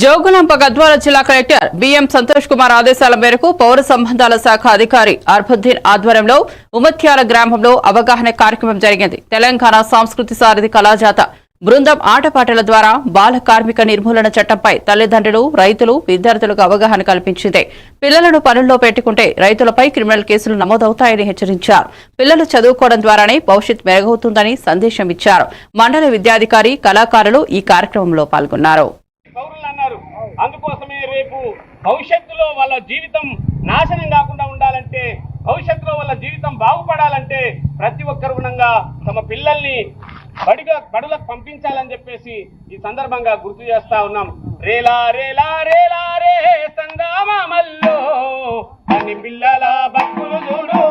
జోగులాంబ గద్వాల జిల్లా collector BM Santosh Kumar ఆదేశాల మేరకు పౌర సంబంధాల శాఖ అధికారి అర్బుద్దీన్ ఆధ్వర్యంలో ఉమత్యాల గ్రామంలో అవగాహన కార్యక్రమం జరిగింది. తెలంగాణ సంస్కృతి సారథి కళాజాత బృందం ఆటపాటల ద్వారా బాల కార్మిక నిర్మూలన చట్టంపై తల్లిదండ్రులు, రైతులు, విద్యార్థులకు అవగాహన కల్పించింది. పిల్లలను పనుల్లో పెట్టుకుంటే రైతులపై క్రిమినల్ కేసులు నమోదవుతాయని హెచ్చరించారు. పిల్లలు చదువుకోవడం ద్వారానే భవిష్యత్ మెరుగవుతుందని సందేశం ఇచ్చారు. మండల విద్యాధికారి, కళాకారులు ఈ కార్యక్రమంలో పాల్గొన్నారు. అందుకోసమే రేపు భవిష్యత్తులో వాళ్ళ జీవితం నాశనం కాకుండా ఉండాలంటే, భవిష్యత్తులో వాళ్ళ జీవితం బాగుపడాలంటే ప్రతి ఒక్కరు గుణంగా తమ పిల్లల్ని బడులకు పంపించాలని చెప్పేసి ఈ సందర్భంగా గుర్తు చేస్తా ఉన్నాం. రేలా రేలా రేలా రే సంగమమల్లో అని పిల్లల బతుకులు చూడు.